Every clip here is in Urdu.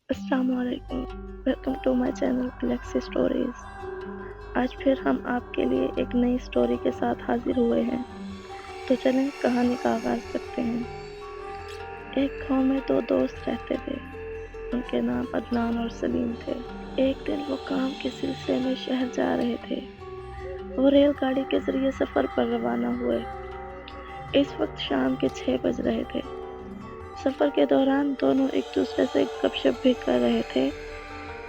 السلام علیکم، welcome to my channel Galaxy Stories. آج پھر ہم آپ کے لیے ایک نئی اسٹوری کے ساتھ حاضر ہوئے ہیں، تو چلیں کہانی کا آغاز کرتے ہیں۔ ایک گاؤں میں دو دوست رہتے تھے، ان کے نام عدنان اور سلیم تھے۔ ایک دن وہ کام کے سلسلے میں شہر جا رہے تھے۔ وہ ریل گاڑی کے ذریعے سفر پر روانہ ہوئے۔ اس وقت شام کے 6 بج رہے تھے۔ سفر کے دوران دونوں ایک دوسرے سے گپ شپ بھی کر رہے تھے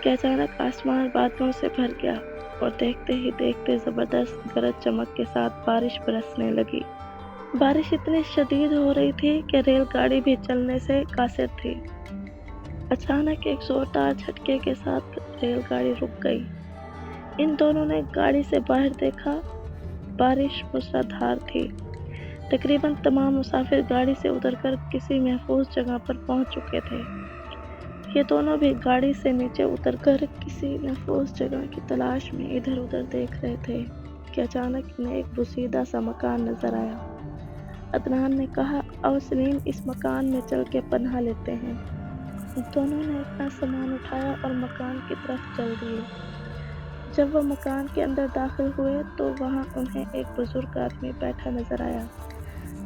کہ اچانک آسمان بادلوں سے بھر گیا اور دیکھتے ہی دیکھتے زبردست گرج چمک کے ساتھ بارش برسنے لگی۔ بارش اتنی شدید ہو رہی تھی کہ ریل گاڑی بھی چلنے سے قاصر تھی۔ اچانک ایک زوردار جھٹکے کے ساتھ ریل گاڑی رک گئی۔ ان دونوں نے گاڑی سے باہر دیکھا۔ بارش موسلادھار تھی۔ تقریباً تمام مسافر گاڑی سے اتر کر کسی محفوظ جگہ پر پہنچ چکے تھے۔ یہ دونوں بھی گاڑی سے نیچے اتر کر کسی محفوظ جگہ کی تلاش میں ادھر ادھر دیکھ رہے تھے کہ اچانک انہیں ایک بوسیدہ سا مکان نظر آیا۔ عدنان نے کہا، "آؤ سلیم، اس مکان میں چل کے پناہ لیتے ہیں۔" دونوں نے اپنا سامان اٹھایا اور مکان کی طرف چل دیے۔ جب وہ مکان کے اندر داخل ہوئے تو وہاں انہیں ایک بزرگ آدمی بیٹھا نظر آیا،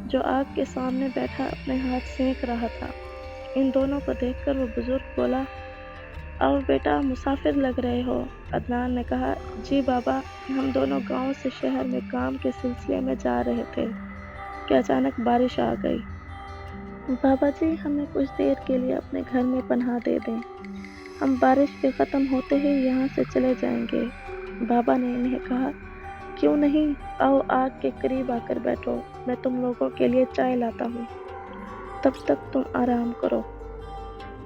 جو آگ کے سامنے بیٹھا اپنے ہاتھ سینک رہا تھا۔ ان دونوں کو دیکھ کر وہ بزرگ بولا، "آؤ بیٹا، مسافر لگ رہے ہو۔" عدنان نے کہا، "جی بابا، ہم دونوں گاؤں سے شہر میں کام کے سلسلے میں جا رہے تھے کہ اچانک بارش آ گئی۔ بابا جی، ہمیں کچھ دیر کے لیے اپنے گھر میں پناہ دے دیں، ہم بارش کے ختم ہوتے ہی یہاں سے چلے جائیں گے۔" بابا نے انہیں کہا، "کیوں نہیں، آؤ آگ کے قریب آ کر بیٹھو، میں تم لوگوں کے لیے چائے لاتا ہوں، تب تک تم آرام کرو۔"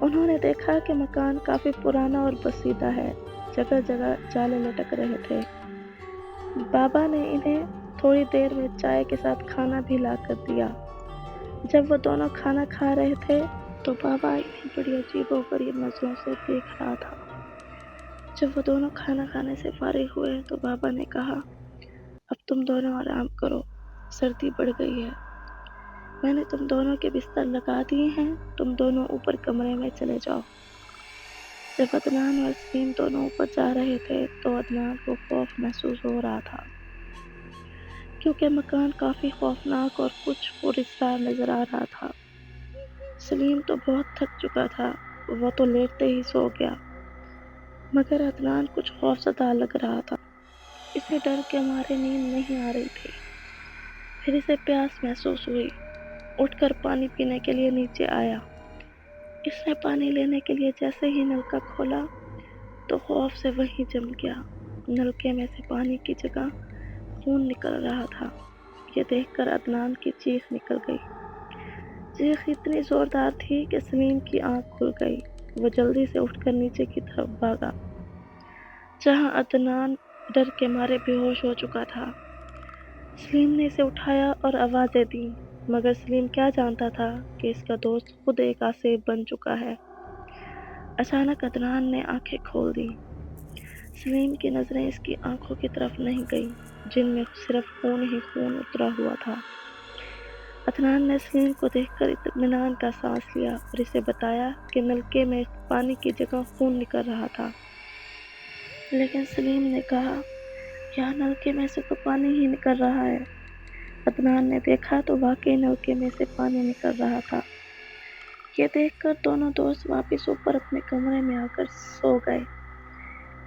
انہوں نے دیکھا کہ مکان کافی پرانا اور بسیدہ ہے، جگہ جگہ جالے لٹک رہے تھے۔ بابا نے انہیں تھوڑی دیر میں چائے کے ساتھ کھانا بھی لا کر دیا۔ جب وہ دونوں کھانا کھا رہے تھے تو بابا انہیں بڑی عجیب و غریب نظروں سے دیکھ رہا تھا۔ جب وہ دونوں کھانا کھانے سے فارغ ہوئے تو بابا نے کہا، "اب تم دونوں آرام کرو، سردی بڑھ گئی ہے۔ میں نے تم دونوں کے بستر لگا دیے ہیں، تم دونوں اوپر کمرے میں چلے جاؤ۔" جب عدنان اور سلیم دونوں اوپر جا رہے تھے تو عدنان کو خوف محسوس ہو رہا تھا، کیونکہ مکان کافی خوفناک اور کچھ پراسرار نظر آ رہا تھا۔ سلیم تو بہت تھک چکا تھا، وہ تو لیٹتے ہی سو گیا، مگر عدنان کچھ خوفزدہ لگ رہا تھا۔ اسے ڈر کے مارے نیند نہیں آ رہی تھی۔ پھر اسے پیاس محسوس ہوئی، اٹھ کر پانی پینے کے لیے نیچے آیا۔ اس نے پانی لینے کے لیے جیسے ہی نلکا کھولا تو خوف سے وہیں جم گیا۔ نلکے میں سے پانی کی جگہ خون نکل رہا تھا۔ یہ دیکھ کر عدنان کی چیخ نکل گئی۔ چیخ اتنی زوردار تھی کہ سلیم کی آنکھ کھل گئی۔ وہ جلدی سے اٹھ کر نیچے کی طرف بھاگا، جہاں عدنان ڈر کے مارے بے ہوش ہو چکا تھا۔ سلیم نے اسے اٹھایا اور آوازیں دیں، مگر سلیم کیا جانتا تھا کہ اس کا دوست خود ایک آسیب بن چکا ہے۔ اچانک عدنان نے آنکھیں کھول دیں۔ سلیم کی نظریں اس کی آنکھوں کی طرف نہیں گئیں، جن میں صرف خون ہی خون اترا ہوا تھا۔ عدنان نے سلیم کو دیکھ کر اطمینان کا سانس لیا اور اسے بتایا کہ نلکے میں پانی کی جگہ خون نکل رہا تھا۔ لیکن سلیم نے کہا، "یہاں نلکے میں سے تو پانی ہی نکل رہا ہے۔" عدنان نے دیکھا تو واقعی نلکے میں سے پانی نکل رہا تھا۔ یہ دیکھ کر دونوں دوست واپس اوپر اپنے کمرے میں آ کر سو گئے۔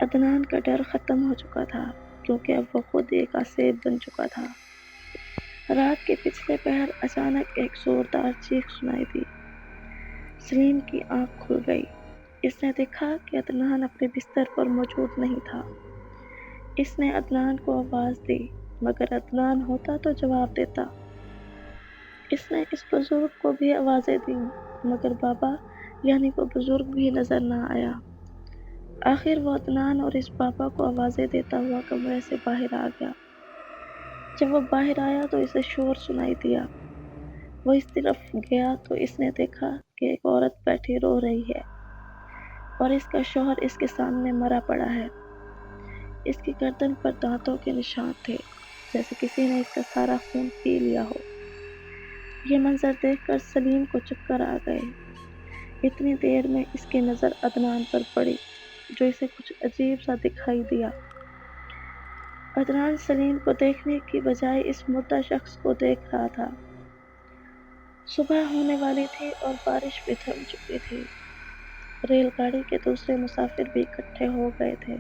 عدنان کا ڈر ختم ہو چکا تھا، کیونکہ اب وہ خود ایک آسیب بن چکا تھا۔ رات کے پچھلے پہر اچانک ایک زوردار چیخ سنائی دی۔ سلیم کی آنکھ کھل گئی۔ اس نے دیکھا کہ عدنان اپنے بستر پر موجود نہیں تھا۔ اس نے عدنان کو آواز دی، مگر عدنان ہوتا تو جواب دیتا۔ اس نے اس بزرگ کو بھی آوازیں دیں، مگر بابا یعنی وہ بزرگ بھی نظر نہ آیا۔ آخر وہ عدنان اور اس بابا کو آوازیں دیتا ہوا کمرے سے باہر آ گیا۔ جب وہ باہر آیا تو اسے شور سنائی دیا۔ وہ اس طرف گیا تو اس نے دیکھا کہ ایک عورت بیٹھی رو رہی ہے اور اس کا شوہر اس کے سامنے مرا پڑا ہے۔ اس کی گردن پر دانتوں کے نشان تھے، جیسے کسی نے اس کا سارا خون پی لیا ہو۔ یہ منظر دیکھ کر سلیم کو چکر آ گئے۔ اتنی دیر میں اس کی نظر عدنان پر پڑی جو اسے کچھ عجیب سا دکھائی دیا۔ عدنان سلیم کو دیکھنے کی بجائے اس مردہ شخص کو دیکھ رہا تھا۔ صبح ہونے والی تھی اور بارش بھی تھم چکی تھی۔ ریل گاڑی کے دوسرے مسافر بھی اکٹھے ہو گئے تھے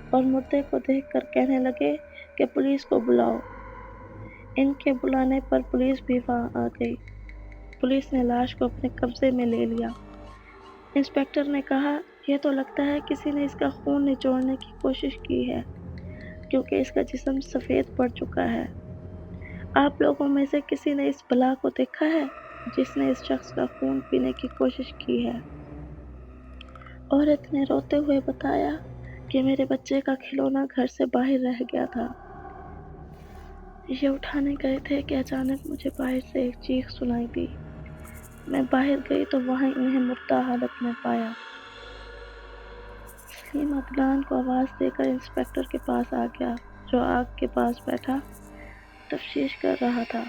اور مردے کو دیکھ کر کہنے لگے کہ پولیس کو بلاؤ۔ ان کے بلانے پر پولیس بھی وہاں آ گئی۔ پولیس نے لاش کو اپنے قبضے میں لے لیا۔ انسپکٹر نے کہا، یہ تو لگتا ہے کسی نے اس کا خون نچوڑنے کی کوشش کی ہے کیونکہ اس کا جسم سفید پڑ چکا ہے۔ آپ لوگوں میں سے کسی نے اس بلا کو دیکھا ہے جس نے اس شخص کا خون پینے کی کوشش کی ہے؟ عورت نے روتے ہوئے بتایا کہ میرے بچے کا کھلونا گھر سے باہر رہ گیا تھا۔ یہ اٹھانے گئے تھے کہ اچانک مجھے باہر سے ایک چیخ سنائی دی۔ میں باہر گئی تو وہاں انہیں مردہ حالت میں پایا۔ سلیم عدنان کو آواز دے کر انسپکٹر کے پاس آ گیا جو آگ کے پاس بیٹھا تفتیش کر رہا تھا۔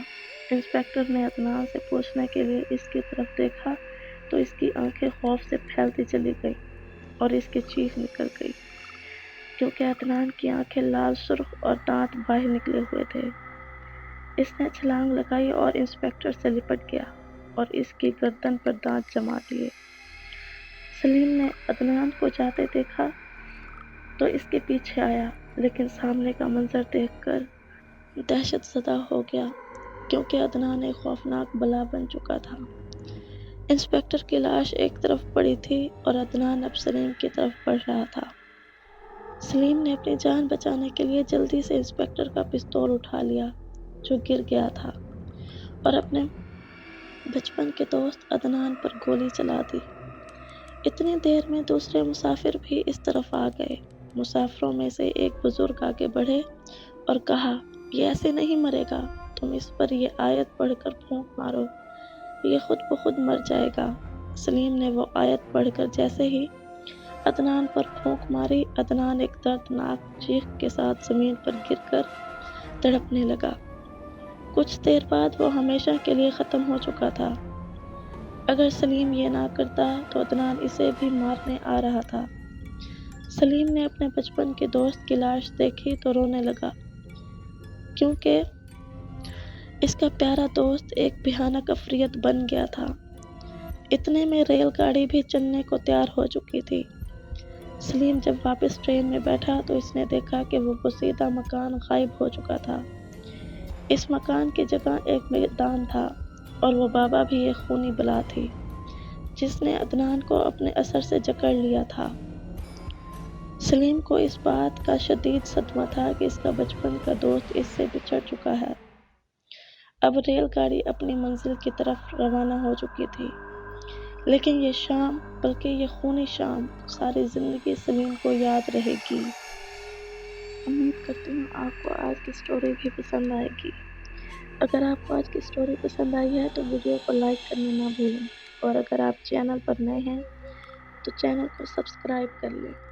انسپکٹر نے عدنان سے پوچھنے کے لیے اس کی طرف دیکھا تو اس کی آنکھیں خوف سے پھیلتی چلی گئیں اور اس کی چیخ نکل گئی کیونکہ عدنان کی آنکھیں لال سرخ اور دانت باہر نکلے ہوئے تھے۔ اس نے چھلانگ لگائی اور انسپکٹر سے لپٹ گیا اور اس کی گردن پر دانت جما دیے۔ سلیم نے عدنان کو جاتے دیکھا تو اس کے پیچھے آیا لیکن سامنے کا منظر دیکھ کر دہشت زدہ ہو گیا کیونکہ عدنان ایک خوفناک بلا بن چکا تھا۔ انسپکٹر کی لاش ایک طرف پڑی تھی اور عدنان اب سلیم کی طرف بڑھ رہا تھا۔ سلیم نے اپنی جان بچانے کے لیے جلدی سے انسپکٹر کا پستول اٹھا لیا جو گر گیا تھا اور اپنے بچپن کے دوست عدنان پر گولی چلا دی۔ اتنی دیر میں دوسرے مسافر بھی اس طرف آ گئے۔ مسافروں میں سے ایک بزرگ آگے بڑھے اور کہا، یہ ایسے نہیں مرے گا، تم اس پر یہ آیت پڑھ کر پھونک مارو، یہ خود بخود مر جائے گا۔ سلیم نے وہ آیت پڑھ کر جیسے ہی عدنان پر پھونک ماری، عدنان ایک دردناک چیخ کے ساتھ زمین پر گر کر تڑپنے لگا۔ کچھ دیر بعد وہ ہمیشہ کے لیے ختم ہو چکا تھا۔ اگر سلیم یہ نہ کرتا تو عدنان اسے بھی مارنے آ رہا تھا۔ سلیم نے اپنے بچپن کے دوست کی لاش دیکھی تو رونے لگا کیونکہ اس کا پیارا دوست ایک بھیانک عفریت بن گیا تھا۔ اتنے میں ریل گاڑی بھی چلنے کو تیار ہو چکی تھی۔ سلیم جب واپس ٹرین میں بیٹھا تو اس نے دیکھا کہ وہ پوشیدہ مکان غائب ہو چکا تھا۔ اس مکان کی جگہ ایک میدان تھا اور وہ بابا بھی ایک خونی بلا تھی جس نے عدنان کو اپنے اثر سے جکڑ لیا تھا۔ سلیم کو اس بات کا شدید صدمہ تھا کہ اس کا بچپن کا دوست اس سے بچھڑ چکا ہے۔ اب ریل گاڑی اپنی منزل کی طرف روانہ ہو چکی تھی، لیکن یہ شام، بلکہ یہ خونی شام، ساری زندگی سلیم کو یاد رہے گی۔ امید کرتی ہوں آپ کو آج کی سٹوری بھی پسند آئے گی۔ اگر آپ کو آج کی سٹوری پسند آئی ہے تو ویڈیو کو لائک کرنا نہ بھولیں اور اگر آپ چینل پر نئے ہیں تو چینل کو سبسکرائب کر لیں۔